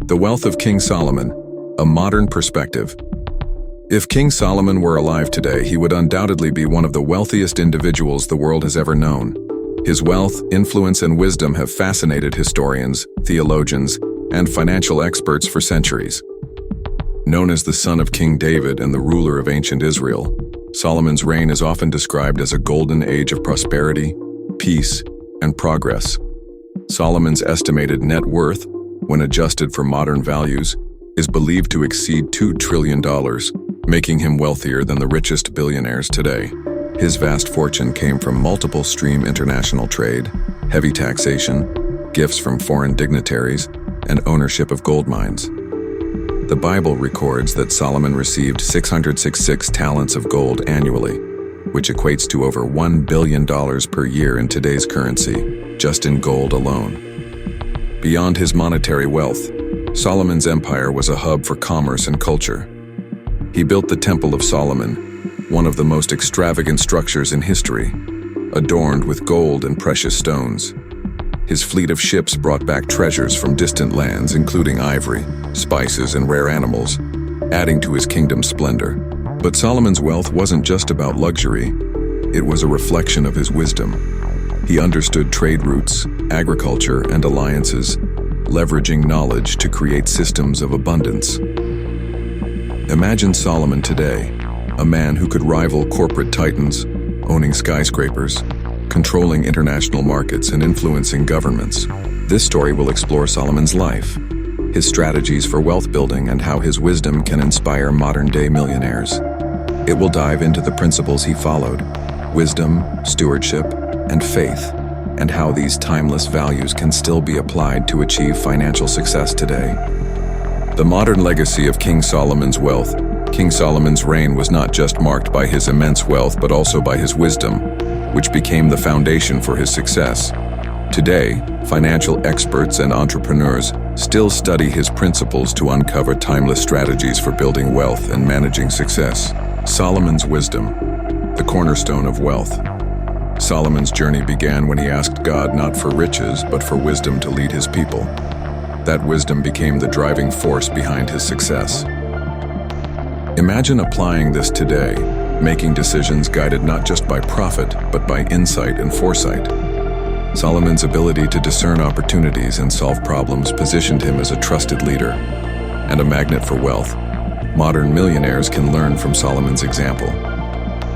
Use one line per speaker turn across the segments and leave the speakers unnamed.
The Wealth of King Solomon, a modern perspective. If King Solomon were alive today, he would undoubtedly be one of the wealthiest individuals the world has ever known. His wealth, influence, and wisdom have fascinated historians, theologians, and financial experts for centuries. Known as the son of King David and the ruler of ancient Israel, Solomon's reign is often described as a golden age of prosperity, peace, and progress. Solomon's estimated net worth, when adjusted for modern values, is believed to exceed $2 trillion, making him wealthier than the richest billionaires today. His vast fortune came from multiple stream international trade, heavy taxation, gifts from foreign dignitaries, and ownership of gold mines. The Bible records that Solomon received 666 talents of gold annually, which equates to over $1 billion per year in today's currency, just in gold alone. Beyond his monetary wealth, Solomon's empire was a hub for commerce and culture. He built the Temple of Solomon, one of the most extravagant structures in history, adorned with gold and precious stones. His fleet of ships brought back treasures from distant lands, including ivory, spices, and rare animals, adding to his kingdom's splendor. But Solomon's wealth wasn't just about luxury. It was a reflection of his wisdom. He understood trade routes, agriculture, and alliances, leveraging knowledge to create systems of abundance. Imagine Solomon today, a man who could rival corporate titans, owning skyscrapers, controlling international markets, and influencing governments. This story will explore Solomon's life, his strategies for wealth building, and how his wisdom can inspire modern-day millionaires. It will dive into the principles he followed: wisdom, stewardship, and faith, and how these timeless values can still be applied to achieve financial success today. The modern legacy of King Solomon's wealth. King Solomon's reign was not just marked by his immense wealth, but also by his wisdom, which became the foundation for his success. Today, financial experts and entrepreneurs still study his principles to uncover timeless strategies for building wealth and managing success. Solomon's wisdom, the cornerstone of wealth. Solomon's journey began when he asked God not for riches, but for wisdom to lead his people. That wisdom became the driving force behind his success. Imagine applying this today, making decisions guided not just by profit, but by insight and foresight. Solomon's ability to discern opportunities and solve problems positioned him as a trusted leader and a magnet for wealth. Modern millionaires can learn from Solomon's example.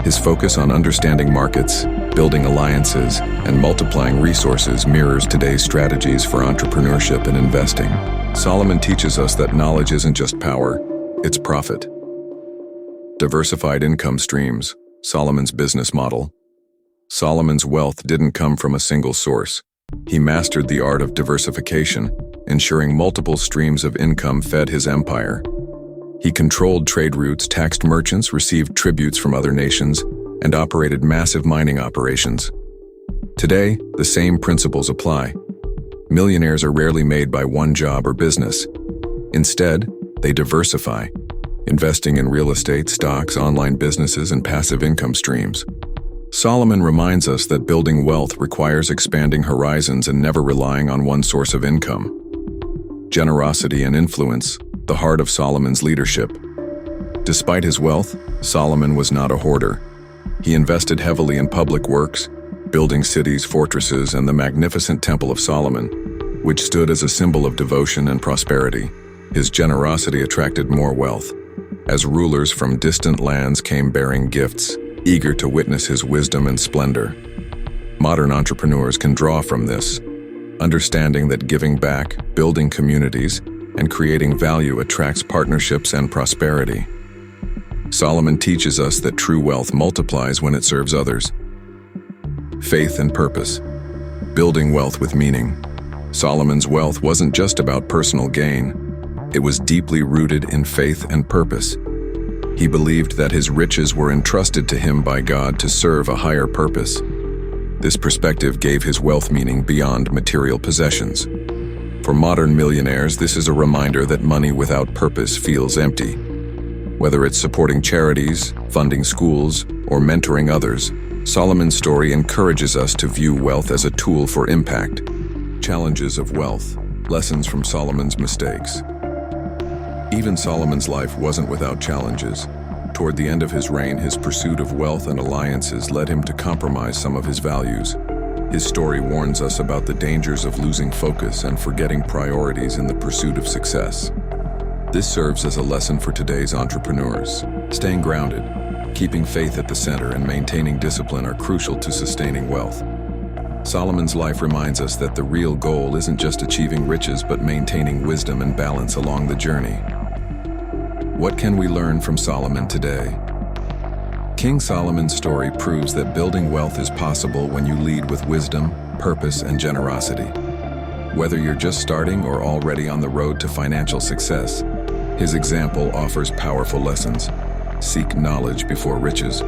His focus on understanding markets, building alliances, and multiplying resources mirrors today's strategies for entrepreneurship and investing. Solomon teaches us that knowledge isn't just power, it's profit. Diversified income streams, Solomon's business model. Solomon's wealth didn't come from a single source. He mastered the art of diversification, ensuring multiple streams of income fed his empire. He controlled trade routes, taxed merchants, received tributes from other nations, and operated massive mining operations. Today, the same principles apply. Millionaires are rarely made by one job or business. Instead, they diversify, investing in real estate, stocks, online businesses, and passive income streams. Solomon reminds us that building wealth requires expanding horizons and never relying on one source of income. Generosity and influence, the heart of Solomon's leadership. Despite his wealth, Solomon was not a hoarder. He invested heavily in public works, building cities, fortresses, and the magnificent Temple of Solomon, which stood as a symbol of devotion and prosperity. His generosity attracted more wealth, as rulers from distant lands came bearing gifts, eager to witness his wisdom and splendor. Modern entrepreneurs can draw from this, understanding that giving back, building communities, and creating value attracts partnerships and prosperity. Solomon teaches us that true wealth multiplies when it serves others. Faith and purpose. Building wealth with meaning. Solomon's wealth wasn't just about personal gain. It was deeply rooted in faith and purpose. He believed that his riches were entrusted to him by God to serve a higher purpose. This perspective gave his wealth meaning beyond material possessions. For modern millionaires, this is a reminder that money without purpose feels empty. Whether it's supporting charities, funding schools, or mentoring others, Solomon's story encourages us to view wealth as a tool for impact. Challenges of wealth. Lessons from Solomon's mistakes. Even Solomon's life wasn't without challenges. Toward the end of his reign, his pursuit of wealth and alliances led him to compromise some of his values. His story warns us about the dangers of losing focus and forgetting priorities in the pursuit of success. This serves as a lesson for today's entrepreneurs. Staying grounded, keeping faith at the center, and maintaining discipline are crucial to sustaining wealth. Solomon's life reminds us that the real goal isn't just achieving riches, but maintaining wisdom and balance along the journey. What can we learn from Solomon today? King Solomon's story proves that building wealth is possible when you lead with wisdom, purpose, and generosity. Whether you're just starting or already on the road to financial success, his example offers powerful lessons. Seek knowledge before riches.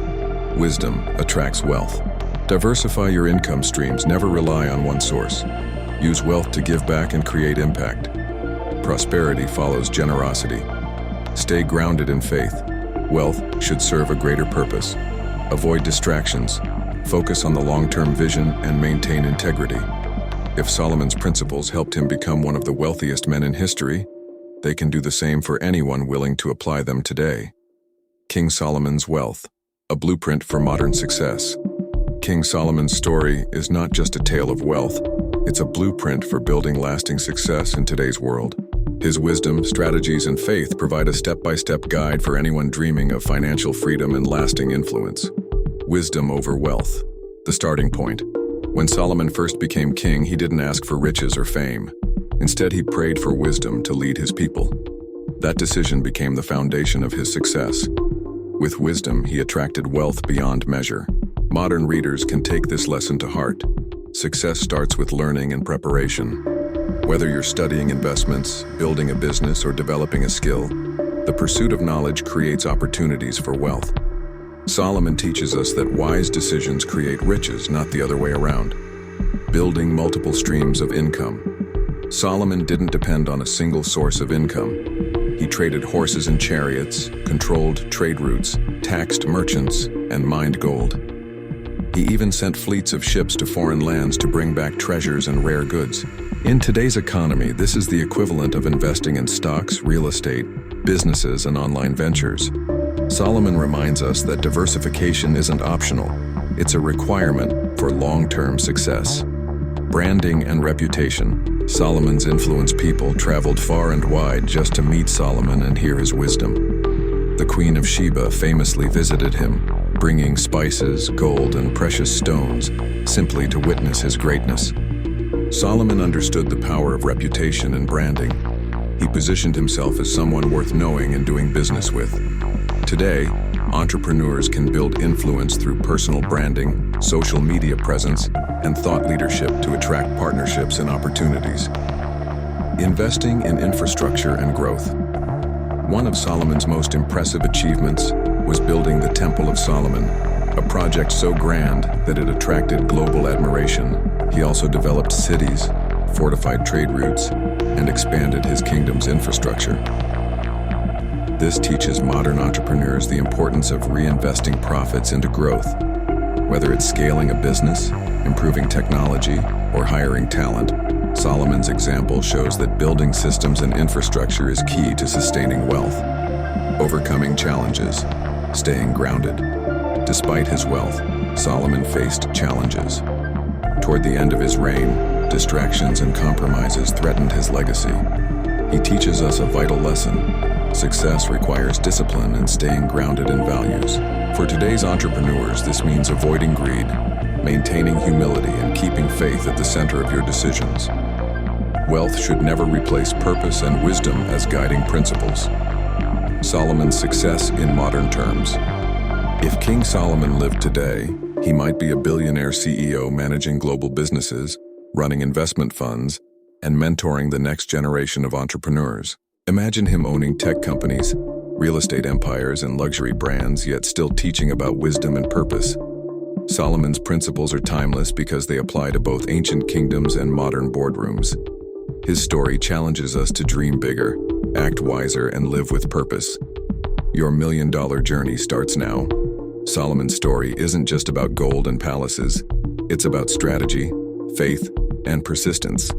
Wisdom attracts wealth. Diversify your income streams, never rely on one source. Use wealth to give back and create impact. Prosperity follows generosity. Stay grounded in faith. Wealth should serve a greater purpose. Avoid distractions. Focus on the long-term vision and maintain integrity. If Solomon's principles helped him become one of the wealthiest men in history, they can do the same for anyone willing to apply them today. King Solomon's wealth, a blueprint for modern success. King Solomon's story is not just a tale of wealth, it's a blueprint for building lasting success in today's world. His wisdom, strategies, and faith provide a step-by-step guide for anyone dreaming of financial freedom and lasting influence. Wisdom over wealth, the starting point. When Solomon first became king, he didn't ask for riches or fame. Instead, he prayed for wisdom to lead his people. That decision became the foundation of his success. With wisdom, he attracted wealth beyond measure. Modern readers can take this lesson to heart. Success starts with learning and preparation. Whether you're studying investments, building a business, or developing a skill, the pursuit of knowledge creates opportunities for wealth. Solomon teaches us that wise decisions create riches, not the other way around. Building multiple streams of income. Solomon didn't depend on a single source of income. He traded horses and chariots, controlled trade routes, taxed merchants, and mined gold. He even sent fleets of ships to foreign lands to bring back treasures and rare goods. In today's economy, this is the equivalent of investing in stocks, real estate, businesses, and online ventures. Solomon reminds us that diversification isn't optional. It's a requirement for long-term success. Branding and reputation. Solomon's influenced people traveled far and wide just to meet Solomon and hear his wisdom. The Queen of Sheba famously visited him, bringing spices, gold, and precious stones, simply to witness his greatness. Solomon understood the power of reputation and branding. He positioned himself as someone worth knowing and doing business with. Today, entrepreneurs can build influence through personal branding, social media presence, and thought leadership to attract partnerships and opportunities. Investing in infrastructure and growth. One of Solomon's most impressive achievements was building the Temple of Solomon, a project so grand that it attracted global admiration. He also developed cities, fortified trade routes, and expanded his kingdom's infrastructure. This teaches modern entrepreneurs the importance of reinvesting profits into growth. Whether it's scaling a business, improving technology, or hiring talent, Solomon's example shows that building systems and infrastructure is key to sustaining wealth. Overcoming challenges, staying grounded. Despite his wealth, Solomon faced challenges. Toward the end of his reign, distractions and compromises threatened his legacy. He teaches us a vital lesson. Success requires discipline and staying grounded in values. For today's entrepreneurs, this means avoiding greed, maintaining humility, and keeping faith at the center of your decisions. Wealth should never replace purpose and wisdom as guiding principles. Solomon's success in modern terms. If King Solomon lived today, he might be a billionaire CEO managing global businesses, running investment funds, and mentoring the next generation of entrepreneurs. Imagine him owning tech companies, real estate empires, and luxury brands, yet still teaching about wisdom and purpose. Solomon's principles are timeless because they apply to both ancient kingdoms and modern boardrooms. His story challenges us to dream bigger, act wiser, and live with purpose. Your million-dollar journey starts now. Solomon's story isn't just about gold and palaces. It's about strategy, faith, and persistence.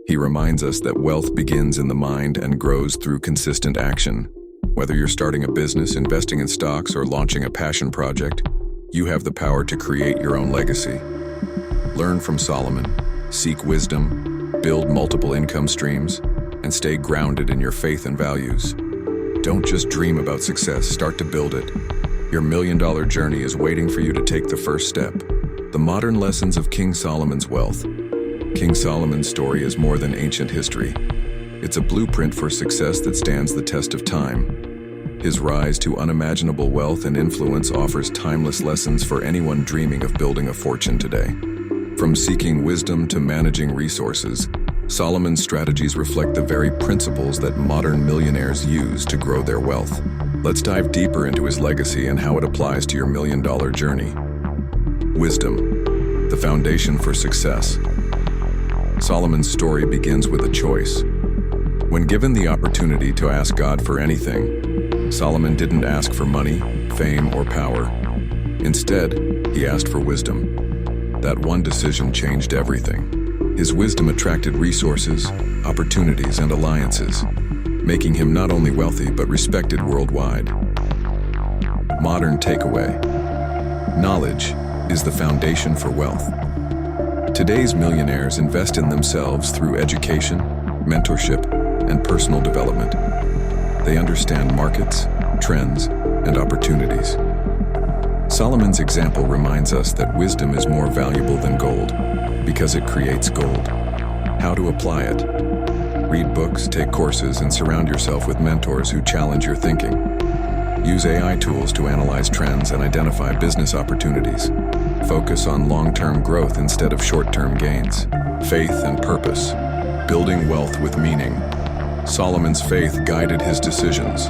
He reminds us that wealth begins in the mind and grows through consistent action. Whether you're starting a business, investing in stocks, or launching a passion project, you have the power to create your own legacy. Learn from Solomon, seek wisdom, build multiple income streams, and stay grounded in your faith and values. Don't just dream about success, start to build it. Your million-dollar journey is waiting for you to take the first step. The modern lessons of King Solomon's wealth. King Solomon's story is more than ancient history. It's a blueprint for success that stands the test of time. His rise to unimaginable wealth and influence offers timeless lessons for anyone dreaming of building a fortune today. From seeking wisdom to managing resources, Solomon's strategies reflect the very principles that modern millionaires use to grow their wealth. Let's dive deeper into his legacy and how it applies to your million-dollar journey. Wisdom, the foundation for success. Solomon's story begins with a choice. When given the opportunity to ask God for anything, Solomon didn't ask for money, fame, or power. Instead, he asked for wisdom. That one decision changed everything. His wisdom attracted resources, opportunities, and alliances, making him not only wealthy but respected worldwide. Modern takeaway. Knowledge is the foundation for wealth. Today's millionaires invest in themselves through education, mentorship, and personal development. They understand markets, trends, and opportunities. Solomon's example reminds us that wisdom is more valuable than gold because it creates gold. How to apply it? Read books, take courses, and surround yourself with mentors who challenge your thinking. Use AI tools to analyze trends and identify business opportunities. Focus on long-term growth instead of short-term gains. Faith and purpose. Building wealth with meaning. Solomon's faith guided his decisions.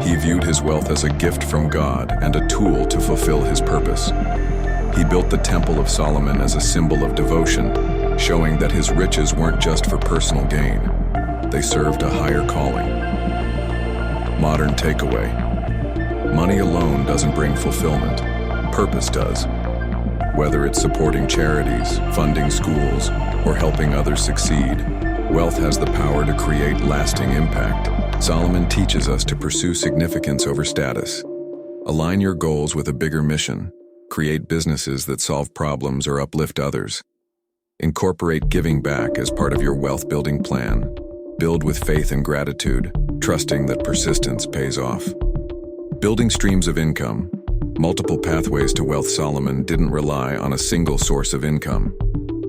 He viewed his wealth as a gift from God and a tool to fulfill his purpose. He built the Temple of Solomon as a symbol of devotion, showing that his riches weren't just for personal gain. They served a higher calling. Modern takeaway. Money alone doesn't bring fulfillment. Purpose does. Whether it's supporting charities, funding schools, or helping others succeed, wealth has the power to create lasting impact. Solomon teaches us to pursue significance over status. Align your goals with a bigger mission. Create businesses that solve problems or uplift others. Incorporate giving back as part of your wealth-building plan. Build with faith and gratitude, trusting that persistence pays off. Building streams of income. Multiple pathways to wealth. Solomon didn't rely on a single source of income.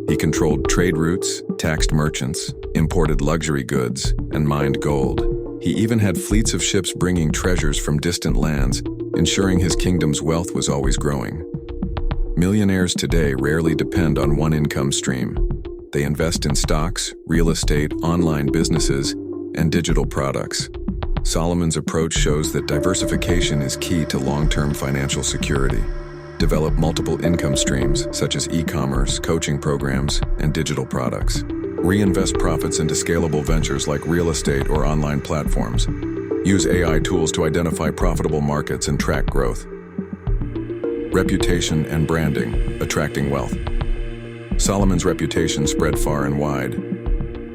He controlled trade routes, taxed merchants, imported luxury goods, and mined gold. He even had fleets of ships bringing treasures from distant lands, ensuring his kingdom's wealth was always growing. Millionaires today rarely depend on one income stream. They invest in stocks, real estate, online businesses, and digital products. Solomon's approach shows that diversification is key to long-term financial security. Develop multiple income streams, such as e-commerce, coaching programs, and digital products. Reinvest profits into scalable ventures like real estate or online platforms. Use AI tools to identify profitable markets and track growth. Reputation and branding, attracting wealth. Solomon's reputation spread far and wide.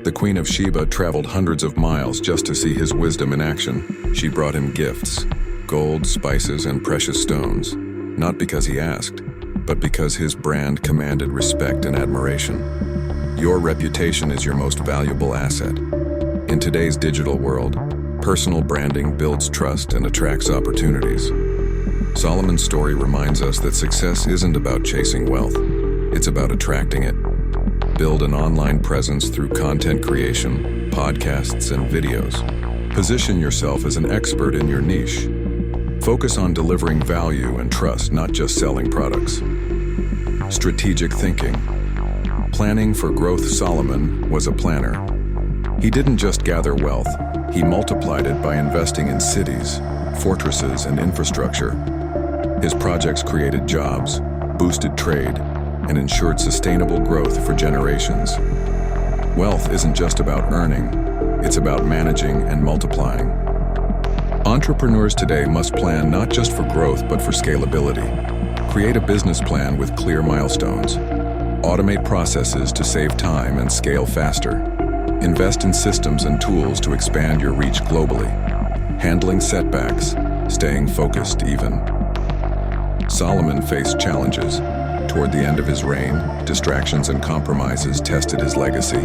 The Queen of Sheba traveled hundreds of miles just to see his wisdom in action. She brought him gifts, gold, spices, and precious stones, not because he asked, but because his brand commanded respect and admiration. Your reputation is your most valuable asset. In today's digital world, personal branding builds trust and attracts opportunities. Solomon's story reminds us that success isn't about chasing wealth, it's about attracting it. Build an online presence through content creation, podcasts, and videos. Position yourself as an expert in your niche. Focus on delivering value and trust, not just selling products. Strategic thinking. Planning for growth. Solomon was a planner. He didn't just gather wealth, he multiplied it by investing in cities, fortresses, and infrastructure. His projects created jobs, boosted trade, and ensured sustainable growth for generations. Wealth isn't just about earning, it's about managing and multiplying. Entrepreneurs today must plan not just for growth but for scalability. Create a business plan with clear milestones. Automate processes to save time and scale faster. Invest in systems and tools to expand your reach globally. Handling setbacks, staying focused even. Solomon faced challenges. Toward the end of his reign, distractions and compromises tested his legacy.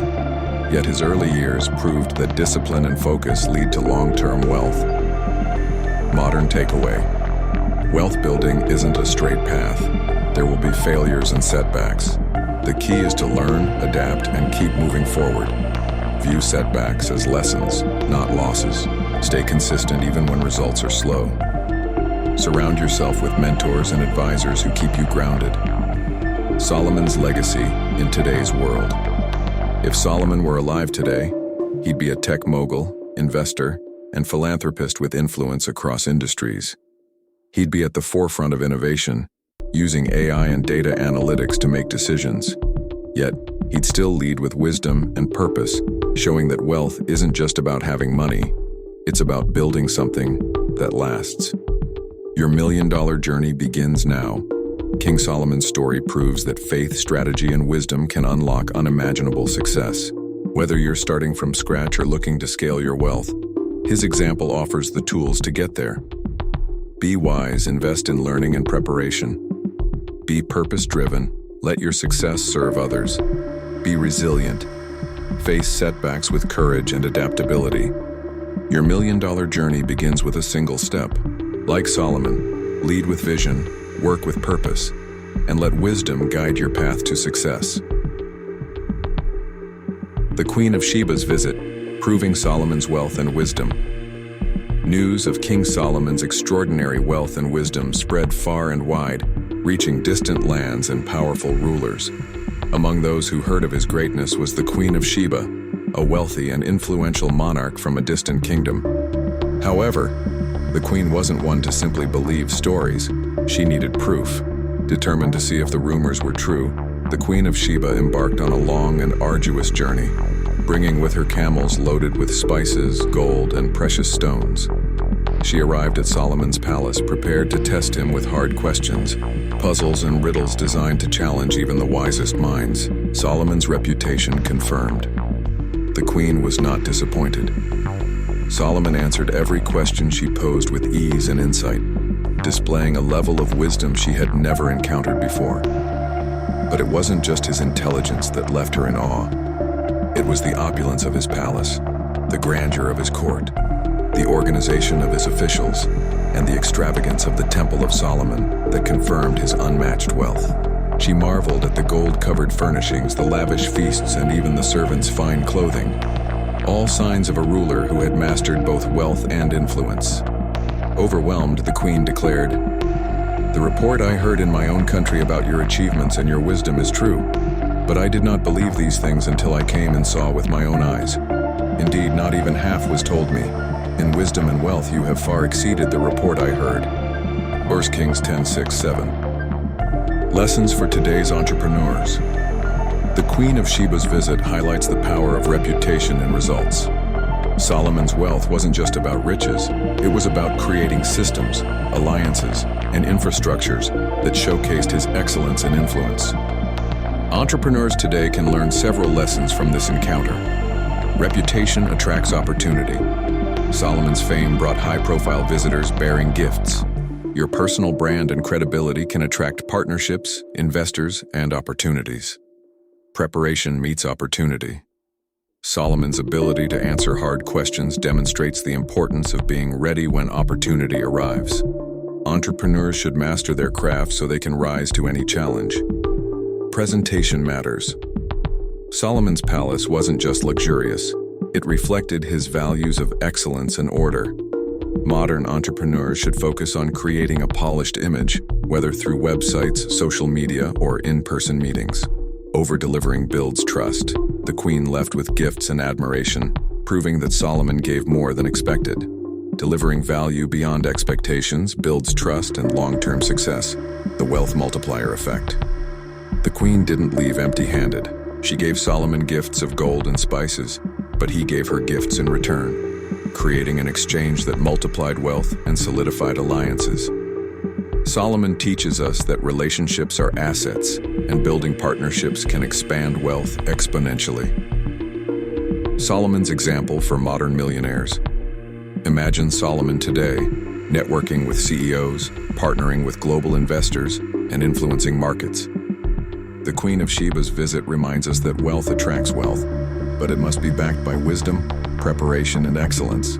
Yet his early years proved that discipline and focus lead to long-term wealth. Modern takeaway. Wealth building isn't a straight path. There will be failures and setbacks. The key is to learn, adapt, and keep moving forward. View setbacks as lessons, not losses. Stay consistent even when results are slow. Surround yourself with mentors and advisors who keep you grounded. Solomon's legacy in today's world. If Solomon were alive today, he'd be a tech mogul, investor, and philanthropist with influence across industries. He'd be at the forefront of innovation, using AI and data analytics to make decisions. Yet, he'd still lead with wisdom and purpose, showing that wealth isn't just about having money, it's about building something that lasts. Your million-dollar journey begins now. King Solomon's story proves that faith, strategy, and wisdom can unlock unimaginable success. Whether you're starting from scratch or looking to scale your wealth, his example offers the tools to get there. Be wise, invest in learning and preparation. Be purpose-driven, let your success serve others. Be resilient. Face setbacks with courage and adaptability. Your million-dollar journey begins with a single step. Like Solomon, lead with vision, work with purpose, and let wisdom guide your path to success. The Queen of Sheba's visit, proving Solomon's wealth and wisdom. News of King Solomon's extraordinary wealth and wisdom spread far and wide, reaching distant lands and powerful rulers. Among those who heard of his greatness was the Queen of Sheba, a wealthy and influential monarch from a distant kingdom. However, the queen wasn't one to simply believe stories. She needed proof. Determined to see if the rumors were true, the Queen of Sheba embarked on a long and arduous journey, bringing with her camels loaded with spices, gold, and precious stones. She arrived at Solomon's palace prepared to test him with hard questions, puzzles and riddles designed to challenge even the wisest minds. Solomon's reputation confirmed. The queen was not disappointed. Solomon answered every question she posed with ease and insight, displaying a level of wisdom she had never encountered before. But it wasn't just his intelligence that left her in awe. It was the opulence of his palace, the grandeur of his court, the organization of his officials, and the extravagance of the Temple of Solomon that confirmed his unmatched wealth. She marveled at the gold-covered furnishings, the lavish feasts, and even the servants' fine clothing, all signs of a ruler who had mastered both wealth and influence. Overwhelmed, the queen declared, "The report I heard in my own country about your achievements and your wisdom is true, but I did not believe these things until I came and saw with my own eyes. Indeed, not even half was told me. In wisdom and wealth you have far exceeded the report I heard." 1 Kings 10:6-7. Lessons for today's entrepreneurs. The Queen of Sheba's visit highlights the power of reputation and results. Solomon's wealth wasn't just about riches, it was about creating systems, alliances, and infrastructures that showcased his excellence and influence. Entrepreneurs today can learn several lessons from this encounter. Reputation attracts opportunity. Solomon's fame brought high-profile visitors bearing gifts. Your personal brand and credibility can attract partnerships, investors, and opportunities. Preparation meets opportunity. Solomon's ability to answer hard questions demonstrates the importance of being ready when opportunity arrives. Entrepreneurs should master their craft so they can rise to any challenge. Presentation matters. Solomon's palace wasn't just luxurious, it reflected his values of excellence and order. Modern entrepreneurs should focus on creating a polished image, whether through websites, social media, or in-person meetings. Over-delivering builds trust. The queen left with gifts and admiration, proving that Solomon gave more than expected. Delivering value beyond expectations builds trust and long-term success, the wealth multiplier effect. The queen didn't leave empty-handed. She gave Solomon gifts of gold and spices, but he gave her gifts in return, creating an exchange that multiplied wealth and solidified alliances. Solomon teaches us that relationships are assets, and building partnerships can expand wealth exponentially. Solomon's example for modern millionaires. Imagine Solomon today, networking with CEOs, partnering with global investors, and influencing markets. The Queen of Sheba's visit reminds us that wealth attracts wealth, but it must be backed by wisdom, preparation, and excellence.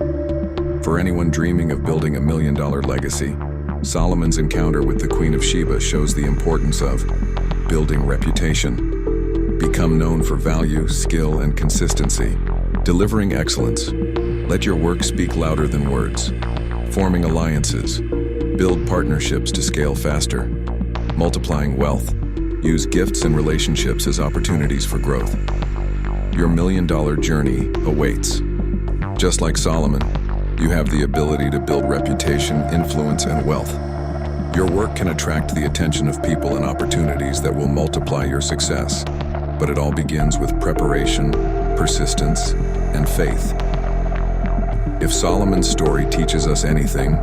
For anyone dreaming of building a million-dollar legacy, Solomon's encounter with the Queen of Sheba shows the importance of building reputation. Become known for value, skill, and consistency. Delivering excellence. Let your work speak louder than words. Forming alliances. Build partnerships to scale faster. Multiplying wealth. Use gifts and relationships as opportunities for growth. Your million-dollar journey awaits. Just like Solomon, you have the ability to build reputation, influence, and wealth. Your work can attract the attention of people and opportunities that will multiply your success. But it all begins with preparation, persistence, and faith. If Solomon's story teaches us anything,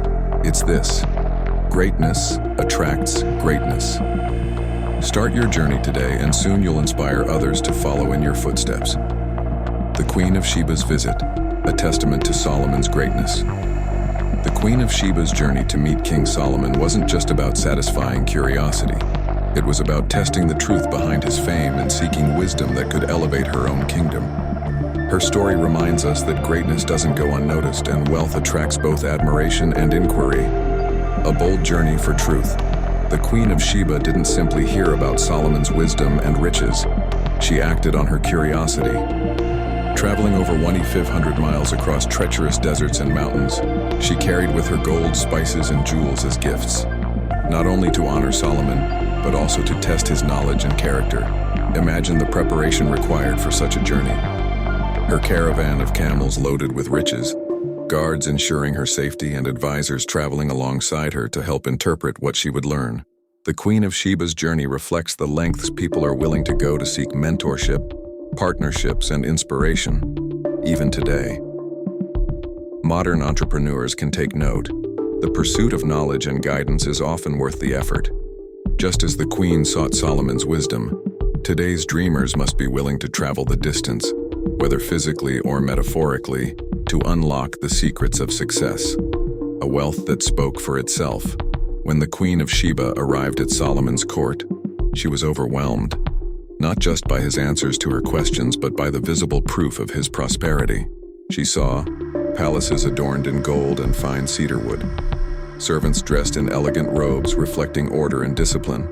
it's this: greatness attracts greatness. Start your journey today, and soon you'll inspire others to follow in your footsteps. The Queen of Sheba's visit, a testament to Solomon's greatness. The Queen of Sheba's journey to meet King Solomon wasn't just about satisfying curiosity. It was about testing the truth behind his fame and seeking wisdom that could elevate her own kingdom. Her story reminds us that greatness doesn't go unnoticed, and wealth attracts both admiration and inquiry. A bold journey for truth. The Queen of Sheba didn't simply hear about Solomon's wisdom and riches. She acted on her curiosity. Traveling over 2,500 miles across treacherous deserts and mountains, she carried with her gold, spices, and jewels as gifts, not only to honor Solomon, but also to test his knowledge and character. Imagine the preparation required for such a journey. Her caravan of camels loaded with riches, guards ensuring her safety, and advisors traveling alongside her to help interpret what she would learn. The Queen of Sheba's journey reflects the lengths people are willing to go to seek mentorship, partnerships, and inspiration, even today. Modern entrepreneurs can take note. The pursuit of knowledge and guidance is often worth the effort. Just as the Queen sought Solomon's wisdom, today's dreamers must be willing to travel the distance, whether physically or metaphorically, to unlock the secrets of success. A wealth that spoke for itself. When the Queen of Sheba arrived at Solomon's court, she was overwhelmed, not just by his answers to her questions, but by the visible proof of his prosperity. She saw palaces adorned in gold and fine cedarwood, servants dressed in elegant robes reflecting order and discipline,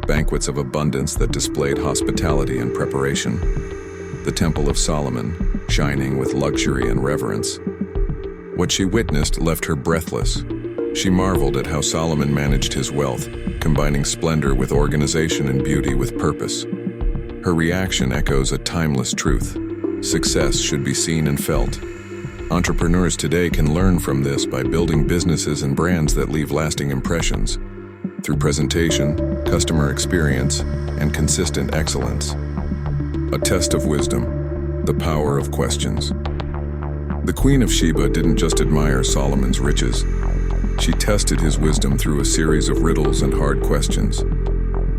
banquets of abundance that displayed hospitality and preparation. The Temple of Solomon, shining with luxury and reverence. What she witnessed left her breathless. She marveled at how Solomon managed his wealth, combining splendor with organization and beauty with purpose. Her reaction echoes a timeless truth: success should be seen and felt. Entrepreneurs today can learn from this by building businesses and brands that leave lasting impressions through presentation, customer experience, and consistent excellence. A test of wisdom, the power of questions. The Queen of Sheba didn't just admire Solomon's riches. She tested his wisdom through a series of riddles and hard questions.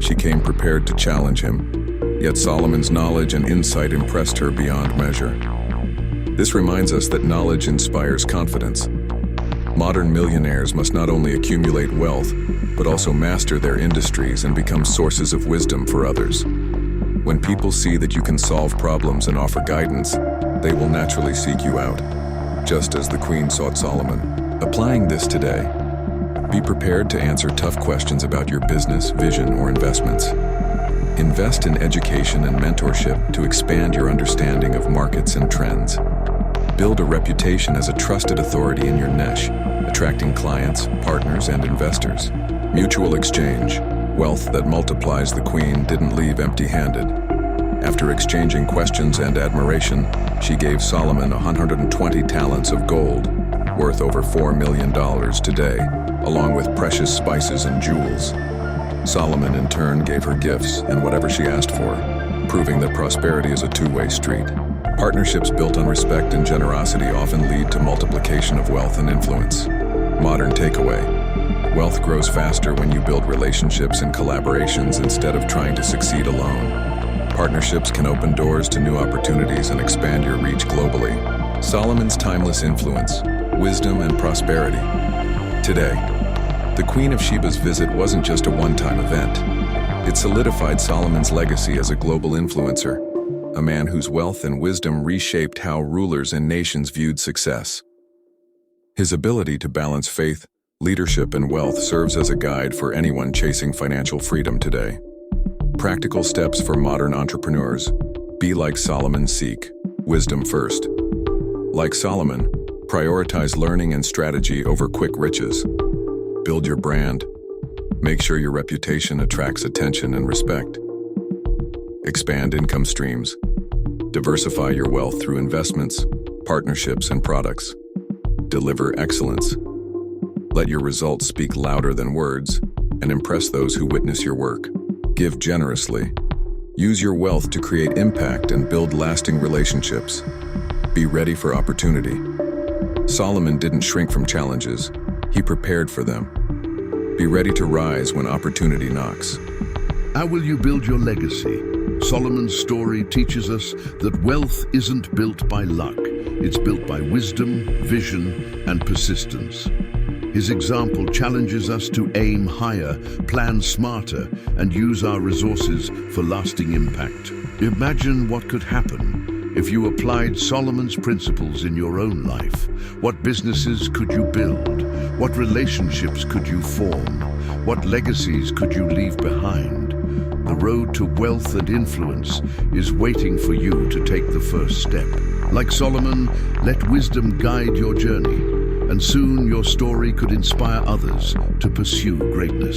She came prepared to challenge him, yet Solomon's knowledge and insight impressed her beyond measure. This reminds us that knowledge inspires confidence. Modern millionaires must not only accumulate wealth, but also master their industries and become sources of wisdom for others. When people see that you can solve problems and offer guidance, they will naturally seek you out, just as the Queen sought Solomon. Applying this today, be prepared to answer tough questions about your business, vision, or investments. Invest in education and mentorship to expand your understanding of markets and trends. Build a reputation as a trusted authority in your niche, attracting clients, partners, and investors. Mutual exchange. Wealth that multiplies. The Queen didn't leave empty-handed. After exchanging questions and admiration, she gave Solomon 120 talents of gold, worth over $4 million today, along with precious spices and jewels. Solomon in turn gave her gifts and whatever she asked for, proving that prosperity is a two-way street. Partnerships built on respect and generosity often lead to multiplication of wealth and influence. Modern takeaway: wealth grows faster when you build relationships and collaborations instead of trying to succeed alone. Partnerships can open doors to new opportunities and expand your reach globally. Solomon's timeless influence, wisdom, and prosperity. Today, the Queen of Sheba's visit wasn't just a one-time event. It solidified Solomon's legacy as a global influencer, a man whose wealth and wisdom reshaped how rulers and nations viewed success. His ability to balance faith, leadership, and wealth serves as a guide for anyone chasing financial freedom today. Practical steps for modern entrepreneurs. Be like Solomon, seek wisdom first. Like Solomon, prioritize learning and strategy over quick riches. Build your brand. Make sure your reputation attracts attention and respect. Expand income streams. Diversify your wealth through investments, partnerships, and products. Deliver excellence. Let your results speak louder than words and impress those who witness your work. Give generously. Use your wealth to create impact and build lasting relationships. Be ready for opportunity. Solomon didn't shrink from challenges, he prepared for them. Be ready to rise when opportunity knocks.
How will you build your legacy? Solomon's story teaches us that wealth isn't built by luck. It's built by wisdom, vision, and persistence. His example challenges us to aim higher, plan smarter, and use our resources for lasting impact. Imagine what could happen if you applied Solomon's principles in your own life. What businesses could you build? What relationships could you form? What legacies could you leave behind? The road to wealth and influence is waiting for you to take the first step. Like Solomon, let wisdom guide your journey, and soon your story could inspire others to pursue greatness.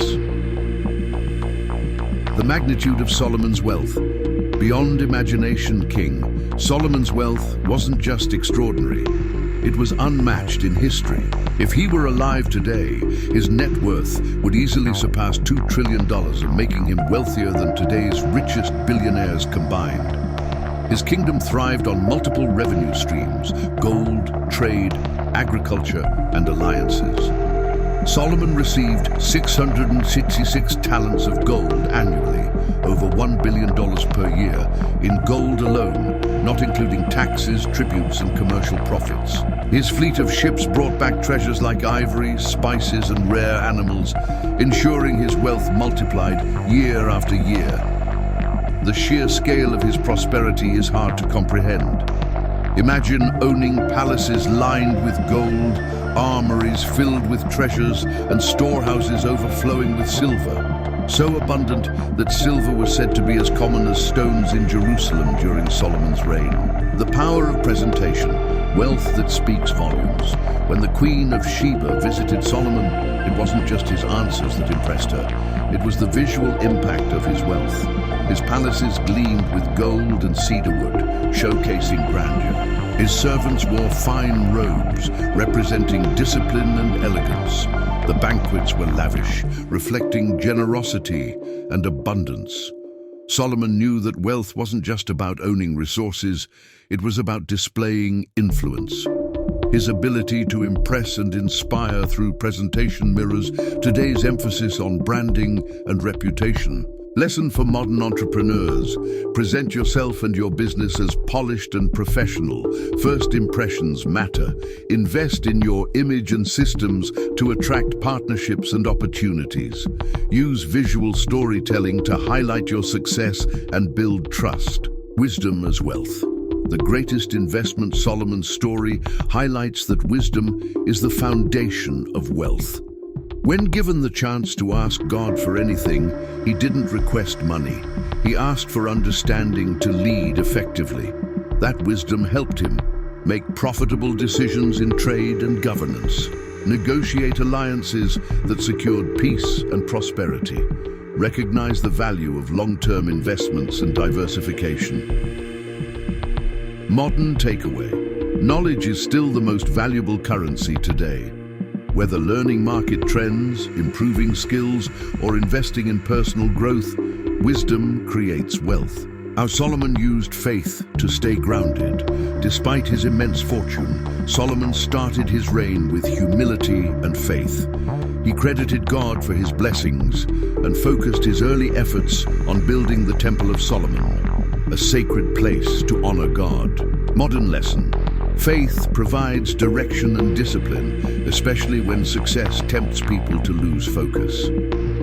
The magnitude of Solomon's wealth. Beyond imagination, King Solomon's wealth wasn't just extraordinary. It was unmatched in history. If he were alive today, his net worth would easily surpass $2 trillion, making him wealthier than today's richest billionaires combined. His kingdom thrived on multiple revenue streams: gold, trade, agriculture, and alliances. Solomon received 666 talents of gold annually, over $1 billion per year, in gold alone, not including taxes, tributes, and commercial profits. His fleet of ships brought back treasures like ivory, spices, and rare animals, ensuring his wealth multiplied year after year. The sheer scale of his prosperity is hard to comprehend. Imagine owning palaces lined with gold, armories filled with treasures, and storehouses overflowing with silver, so abundant that silver was said to be as common as stones in Jerusalem during Solomon's reign. The power of presentation, wealth that speaks volumes. When the Queen of Sheba visited Solomon, it wasn't just his answers that impressed her. It was the visual impact of his wealth. His palaces gleamed with gold and cedarwood, showcasing grandeur. His servants wore fine robes, representing discipline and elegance. The banquets were lavish, reflecting generosity and abundance. Solomon knew that wealth wasn't just about owning resources, it was about displaying influence. His ability to impress and inspire through presentation mirrors today's emphasis on branding and reputation. Lesson for modern entrepreneurs: present yourself and your business as polished and professional. First impressions matter. Invest in your image and systems to attract partnerships and opportunities. Use visual storytelling to highlight your success and build trust. Wisdom as wealth. The greatest investment. Solomon's story highlights that wisdom is the foundation of wealth. When given the chance to ask God for anything, he didn't request money. He asked for understanding to lead effectively. That wisdom helped him make profitable decisions in trade and governance, negotiate alliances that secured peace and prosperity, recognize the value of long-term investments and diversification. Modern takeaway: knowledge is still the most valuable currency today. Whether learning market trends, improving skills, or investing in personal growth, wisdom creates wealth. How Solomon used faith to stay grounded. Despite his immense fortune, Solomon started his reign with humility and faith. He credited God for his blessings and focused his early efforts on building the Temple of Solomon. a sacred place to honor God. Modern lesson. Faith provides direction and discipline, especially when success tempts people to lose focus.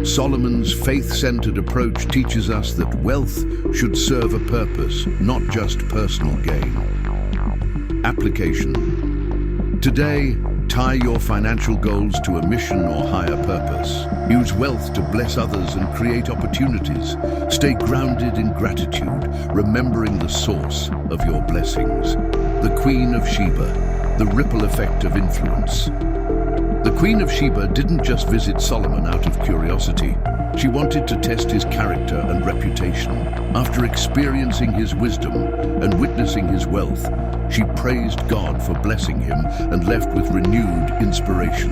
Solomon's faith-centered approach teaches us that wealth should serve a purpose, not just personal gain. Application. Today, tie your financial goals to a mission or higher purpose. Use wealth to bless others and create opportunities. Stay grounded in gratitude, remembering the source of your blessings. The Queen of Sheba, the ripple effect of influence. The Queen of Sheba didn't just visit Solomon out of curiosity. She wanted to test his character and reputation. After experiencing his wisdom and witnessing his wealth, she praised God for blessing him and left with renewed inspiration.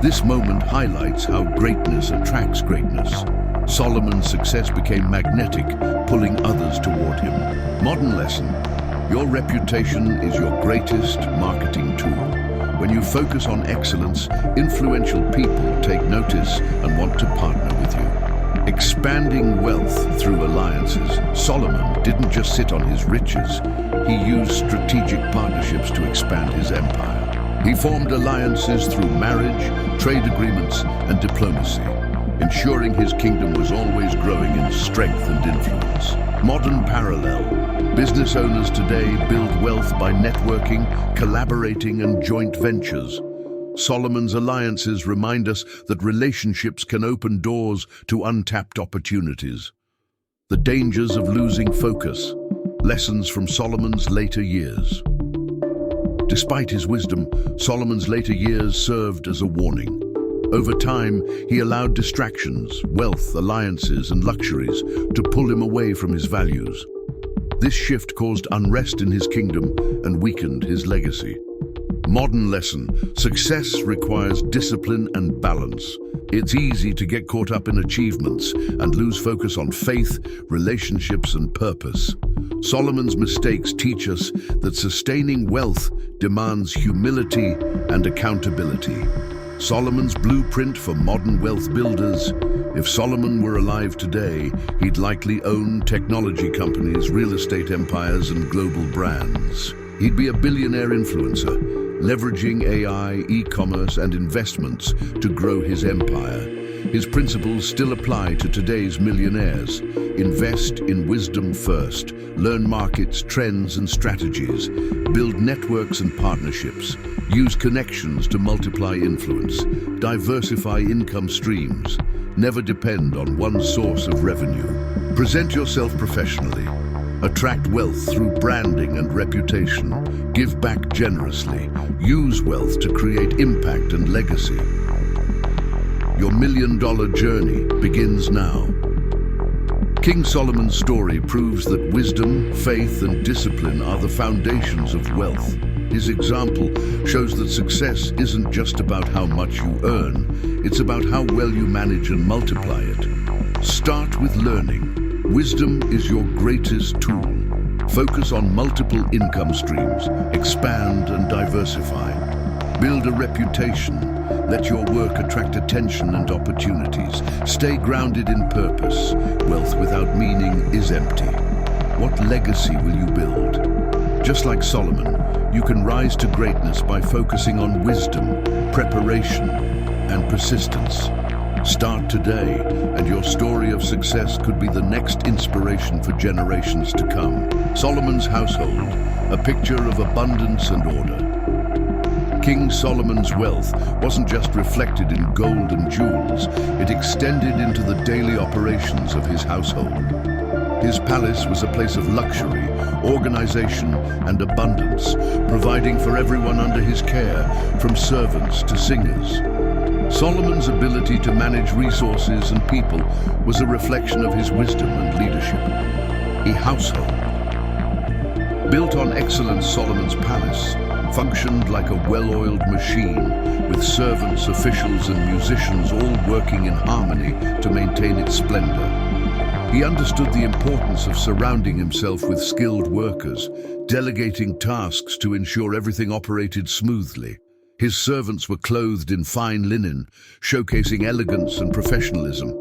This moment highlights how greatness attracts greatness. Solomon's success became magnetic, pulling others toward him. Modern lesson. Your reputation is your greatest marketing tool. When you focus on excellence, influential people take notice and want to partner with you. Expanding wealth through alliances. Solomon didn't just sit on his riches. He used strategic partnerships to expand his empire. He formed alliances through marriage, trade agreements, and diplomacy, ensuring his kingdom was always growing in strength and influence. Modern parallel. Business owners today build wealth by networking, collaborating, and joint ventures. Solomon's alliances remind us that relationships can open doors to untapped opportunities. The dangers of losing focus. Lessons from Solomon's later years. Despite his wisdom, Solomon's later years served as a warning. Over time, he allowed distractions, wealth, alliances, and luxuries to pull him away from his values. This shift caused unrest in his kingdom and weakened his legacy. Modern lesson. Success requires discipline and balance. It's easy to get caught up in achievements and lose focus on faith, relationships, and purpose. Solomon's mistakes teach us that sustaining wealth demands humility and accountability. Solomon's blueprint for modern wealth builders. If Solomon were alive today, he'd likely own technology companies, real estate empires, and global brands. He'd be a billionaire influencer, leveraging AI, e-commerce, and investments to grow his empire. His principles still apply to today's millionaires. Invest in wisdom first, learn markets, trends, and strategies, build networks and partnerships, use connections to multiply influence, diversify income streams, never depend on one source of revenue. Present yourself professionally, attract wealth through branding and reputation, give back generously, use wealth to create impact and legacy. Your million-dollar journey begins now. King Solomon's story proves that wisdom, faith, and discipline are the foundations of wealth. His example shows that success isn't just about how much you earn, it's about how well you manage and multiply it. Start with learning. Wisdom is your greatest tool. Focus on multiple income streams, expand and diversify. Build a reputation. Let your work attract attention and opportunities. Stay grounded in purpose. Wealth without meaning is empty. What legacy will you build? Just like Solomon, you can rise to greatness by focusing on wisdom, preparation, and persistence. Start today, and your story of success could be the next inspiration for generations to come. Solomon's household, a picture of abundance and order. King Solomon's wealth wasn't just reflected in gold and jewels, it extended into the daily operations of his household. His palace was a place of luxury, organization, and abundance, providing for everyone under his care, from servants to singers. Solomon's ability to manage resources and people was a reflection of his wisdom and leadership. A household. Built on excellence, Solomon's palace functioned like a well-oiled machine, with servants, officials, and musicians all working in harmony to maintain its splendor. He understood the importance of surrounding himself with skilled workers, delegating tasks to ensure everything operated smoothly. His servants were clothed in fine linen, showcasing elegance and professionalism.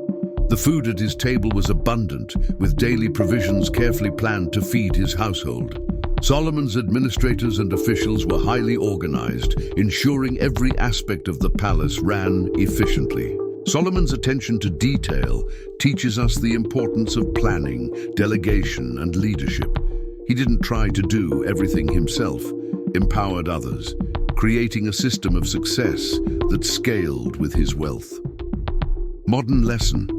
The food at his table was abundant, with daily provisions carefully planned to feed his household. Solomon's administrators and officials were highly organized, ensuring every aspect of the palace ran efficiently. Solomon's attention to detail teaches us the importance of planning, delegation, and leadership. He didn't try to do everything himself, empowered others, creating a system of success that scaled with his wealth. Modern lesson.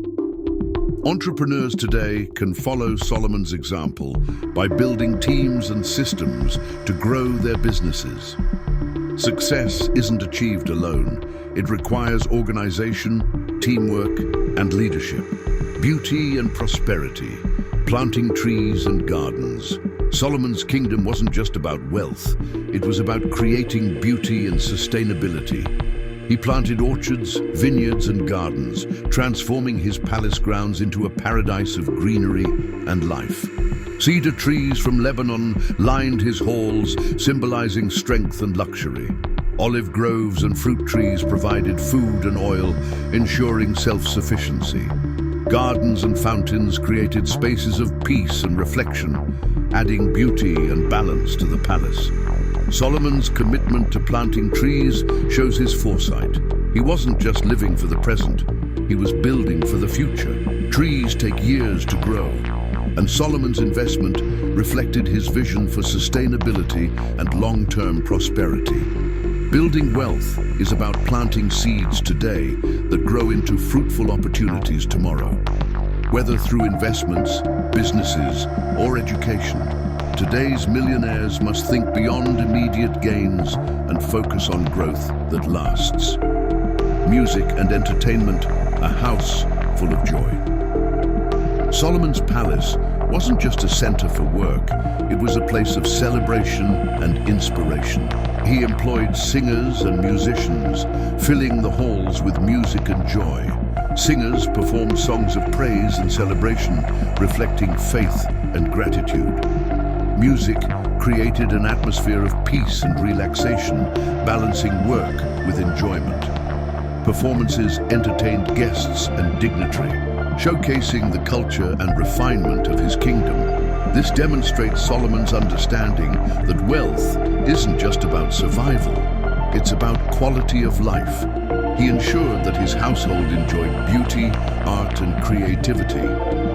Entrepreneurs today can follow Solomon's example by building teams and systems to grow their businesses. Success isn't achieved alone. It requires organization, teamwork, and leadership. Beauty and prosperity, planting trees and gardens. Solomon's kingdom wasn't just about wealth, it was about creating beauty and sustainability. He planted orchards, vineyards, and gardens, transforming his palace grounds into a paradise of greenery and life. Cedar trees from Lebanon lined his halls, symbolizing strength and luxury. Olive groves and fruit trees provided food and oil, ensuring self-sufficiency. Gardens and fountains created spaces of peace and reflection, adding beauty and balance to the palace. Solomon's commitment to planting trees shows his foresight. He wasn't just living for the present, he was building for the future. Trees take years to grow, and Solomon's investment reflected his vision for sustainability and long-term prosperity. Building wealth is about planting seeds today that grow into fruitful opportunities tomorrow. Whether through investments, businesses, or education, today's millionaires must think beyond immediate gains and focus on growth that lasts. Music and entertainment, a house full of joy. Solomon's palace wasn't just a center for work, it was a place of celebration and inspiration. He employed singers and musicians, filling the halls with music and joy. Singers performed songs of praise and celebration, reflecting faith and gratitude. Music created an atmosphere of peace and relaxation, balancing work with enjoyment. Performances entertained guests and dignitary, showcasing the culture and refinement of his kingdom. This demonstrates Solomon's understanding that wealth isn't just about survival, it's about quality of life. He ensured that his household enjoyed beauty, art, and creativity,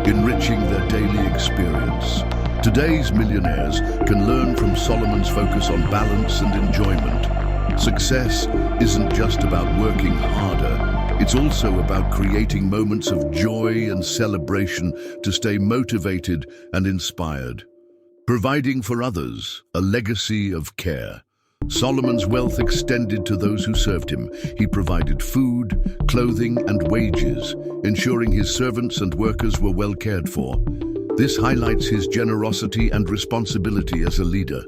enriching their daily experience. Today's millionaires can learn from Solomon's focus on balance and enjoyment. Success isn't just about working harder, it's also about creating moments of joy and celebration to stay motivated and inspired. Providing for others, a legacy of care. Solomon's wealth extended to those who served him. He provided food, clothing, and wages, ensuring his servants and workers were well cared for. This highlights his generosity and responsibility as a leader.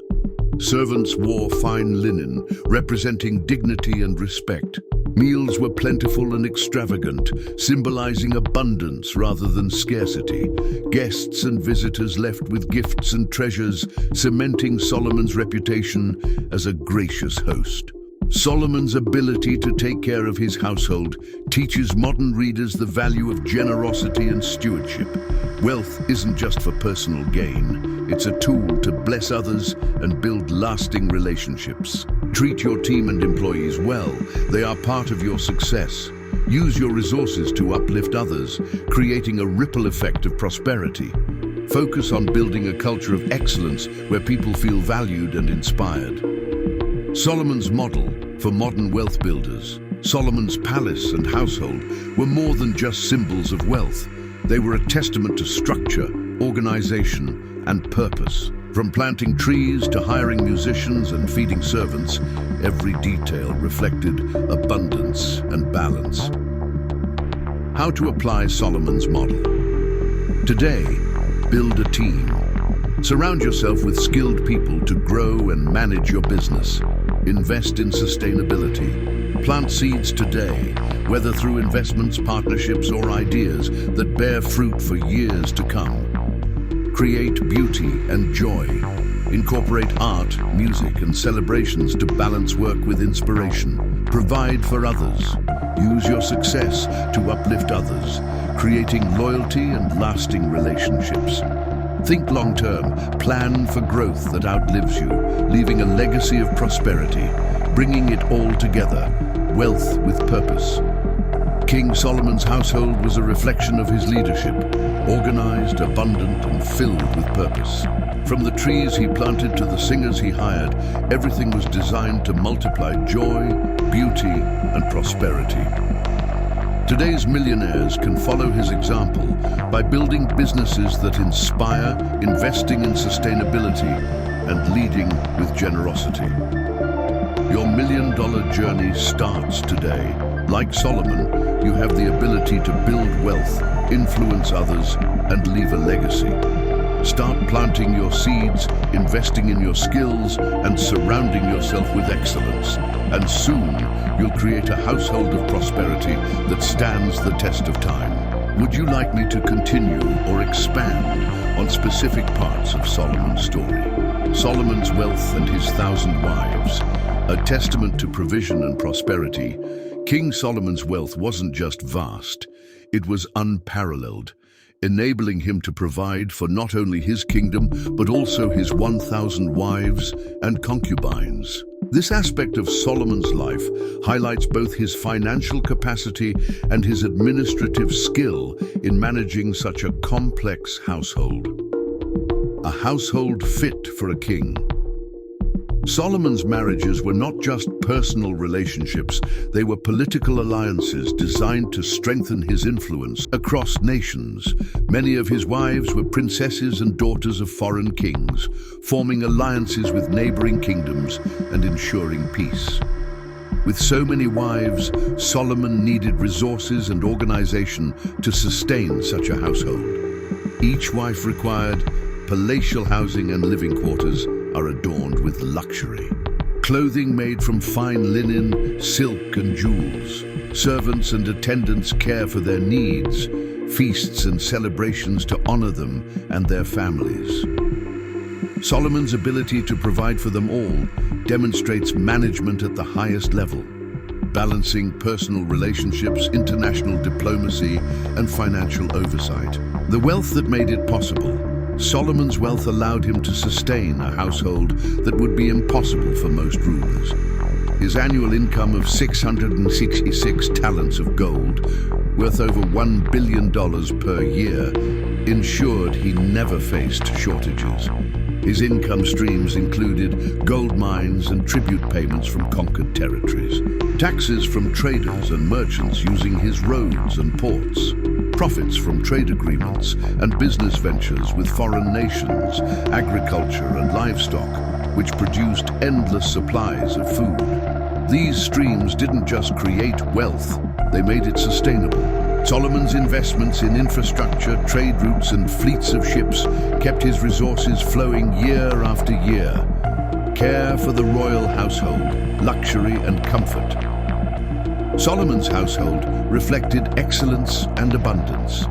Servants wore fine linen, representing dignity and respect. Meals were plentiful and extravagant, symbolizing abundance rather than scarcity. Guests and visitors left with gifts and treasures, cementing Solomon's reputation as a gracious host. Solomon's ability to take care of his household teaches modern readers the value of generosity and stewardship. Wealth isn't just for personal gain, it's a tool to bless others and build lasting relationships. Treat your team and employees well, they are part of your success. Use your resources to uplift others, creating a ripple effect of prosperity. Focus on building a culture of excellence where people feel valued and inspired. Solomon's model for modern wealth builders. Solomon's palace and household were more than just symbols of wealth. They were a testament to structure, organization, and purpose. From planting trees to hiring musicians and feeding servants, every detail reflected abundance and balance. How to apply Solomon's model. Today, build a team. Surround yourself with skilled people to grow and manage your business. Invest in sustainability. Plant seeds today, whether through investments, partnerships, or ideas that bear fruit for years to come. Create beauty and joy. Incorporate art, music, and celebrations to balance work with inspiration. Provide for others. Use your success to uplift others, creating loyalty and lasting relationships. Think long-term, plan for growth that outlives you, leaving a legacy of prosperity, bringing it all together, wealth with purpose. King Solomon's household was a reflection of his leadership, organized, abundant, and filled with purpose. From the trees he planted to the singers he hired, everything was designed to multiply joy, beauty, and prosperity. Today's millionaires can follow his example by building businesses that inspire, investing in sustainability, and leading with generosity. Your million-dollar journey starts today. Like Solomon, you have the ability to build wealth, influence others, and leave a legacy. Start planting your seeds, investing in your skills, and surrounding yourself with excellence. And soon, you'll create a household of prosperity that stands the test of time. Would you like me to continue or expand on specific parts of Solomon's story? Solomon's wealth and his 1,000 wives, a testament to provision and prosperity. King Solomon's wealth wasn't just vast, it was unparalleled, enabling him to provide for not only his kingdom, but also his 1,000 wives and concubines. This aspect of Solomon's life highlights both his financial capacity and his administrative skill in managing such a complex household. A household fit for a king. Solomon's marriages were not just personal relationships, they were political alliances designed to strengthen his influence across nations. Many of his wives were princesses and daughters of foreign kings, forming alliances with neighboring kingdoms and ensuring peace. With so many wives, Solomon needed resources and organization to sustain such a household. Each wife required palatial housing, and living quarters are adorned with luxury. Clothing made from fine linen, silk, and jewels. Servants and attendants care for their needs, feasts and celebrations to honor them and their families. Solomon's ability to provide for them all demonstrates management at the highest level, balancing personal relationships, international diplomacy, and financial oversight. The wealth that made it possible. Solomon's wealth allowed him to sustain a household that would be impossible for most rulers. His annual income of 666 talents of gold, worth over $1 billion per year, ensured he never faced shortages. His income streams included gold mines and tribute payments from conquered territories, taxes from traders and merchants using his roads and ports, profits from trade agreements and business ventures with foreign nations, agriculture and livestock, which produced endless supplies of food. These streams didn't just create wealth, they made it sustainable. Solomon's investments in infrastructure, trade routes, and fleets of ships kept his resources flowing year after year. Care for the royal household, luxury and comfort. Solomon's household reflected excellence and abundance.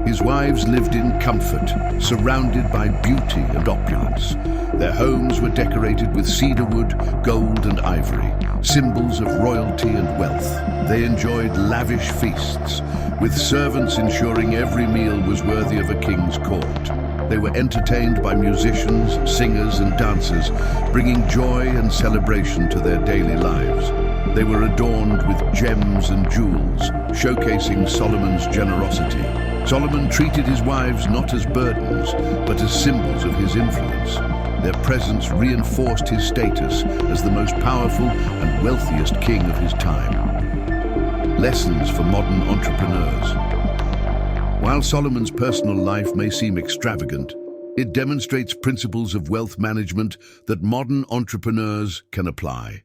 His wives lived in comfort, surrounded by beauty and opulence. Their homes were decorated with cedarwood, gold, and ivory, symbols of royalty and wealth. They enjoyed lavish feasts, with servants ensuring every meal was worthy of a king's court. They were entertained by musicians, singers, and dancers, bringing joy and celebration to their daily lives. They were adorned with gems and jewels, showcasing Solomon's generosity. Solomon treated his wives not as burdens, but as symbols of his influence. Their presence reinforced his status as the most powerful and wealthiest king of his time. Lessons for modern entrepreneurs. While Solomon's personal life may seem extravagant, it demonstrates principles of wealth management that modern entrepreneurs can apply.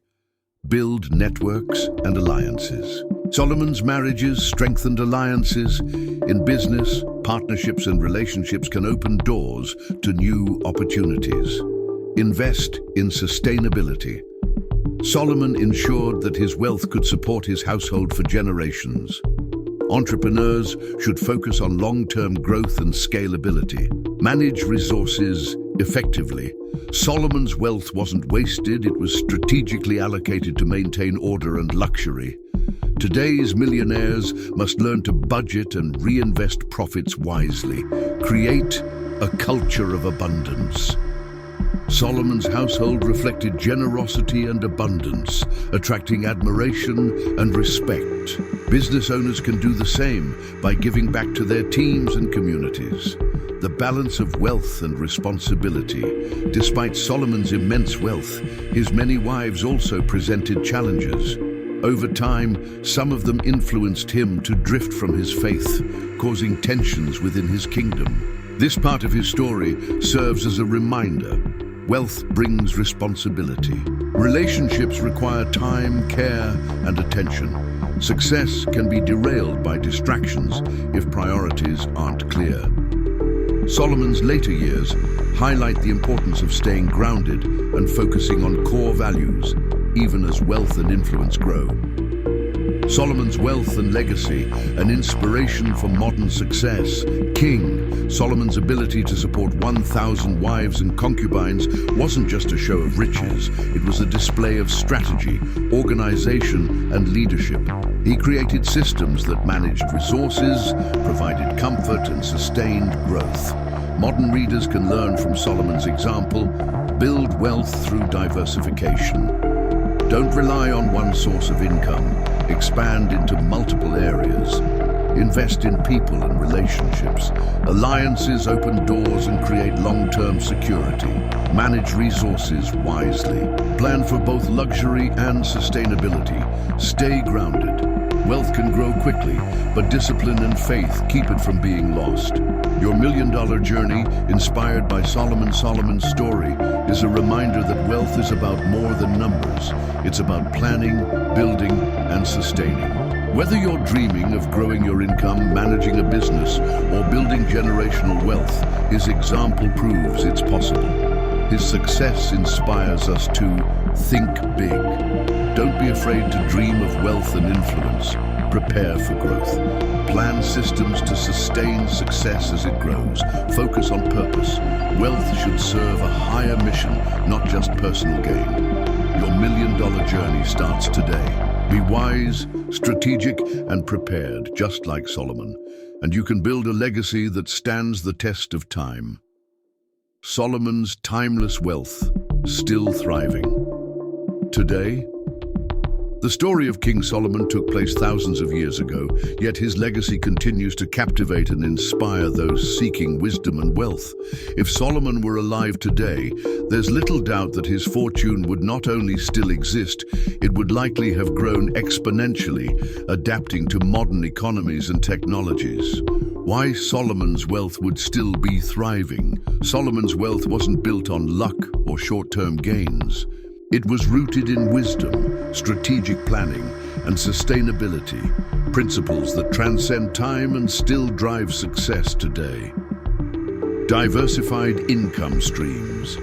Build networks and alliances. Solomon's marriages strengthened alliances. In business, partnerships and relationships can open doors to new opportunities. Invest in sustainability. Solomon ensured that his wealth could support his household for generations. Entrepreneurs should focus on long-term growth and scalability. Manage resources effectively. Solomon's wealth wasn't wasted, it was strategically allocated to maintain order and luxury. Today's millionaires must learn to budget and reinvest profits wisely, create a culture of abundance. Solomon's household reflected generosity and abundance, attracting admiration and respect. Business owners can do the same by giving back to their teams and communities. The balance of wealth and responsibility. Despite Solomon's immense wealth, his many wives also presented challenges. Over time, some of them influenced him to drift from his faith, causing tensions within his kingdom. This part of his story serves as a reminder. Wealth brings responsibility. Relationships require time, care, and attention. Success can be derailed by distractions if priorities aren't clear. Solomon's later years highlight the importance of staying grounded and focusing on core values, even as wealth and influence grow. Solomon's wealth and legacy, an inspiration for modern success. King Solomon's ability to support 1,000 wives and concubines wasn't just a show of riches, it was a display of strategy, organization, and leadership. He created systems that managed resources, provided comfort, and sustained growth. Modern readers can learn from Solomon's example, build wealth through diversification. Don't rely on one source of income. Expand into multiple areas. Invest in people and relationships. Alliances open doors and create long-term security. Manage resources wisely. Plan for both luxury and sustainability. Stay grounded. Wealth can grow quickly, but discipline and faith keep it from being lost. Your million-dollar journey, inspired by Solomon's story, is a reminder that wealth is about more than numbers. It's about planning, building, and sustaining. Whether you're dreaming of growing your income, managing a business, or building generational wealth, his example proves it's possible. His success inspires us to think big. Don't be afraid to dream of wealth and influence. Prepare for growth. Plan systems to sustain success as it grows. Focus on purpose. Wealth should serve a higher mission, not just personal gain. Your million-dollar journey starts today. Be wise, strategic, and prepared, just like Solomon, and you can build a legacy that stands the test of time. Solomon's timeless wealth, still thriving. Today, the story of King Solomon took place thousands of years ago, yet his legacy continues to captivate and inspire those seeking wisdom and wealth. If Solomon were alive today, there's little doubt that his fortune would not only still exist, it would likely have grown exponentially, adapting to modern economies and technologies. Why Solomon's wealth would still be thriving? Solomon's wealth wasn't built on luck or short-term gains. It was rooted in wisdom, strategic planning, and sustainability, principles that transcend time and still drive success today. Diversified income streams.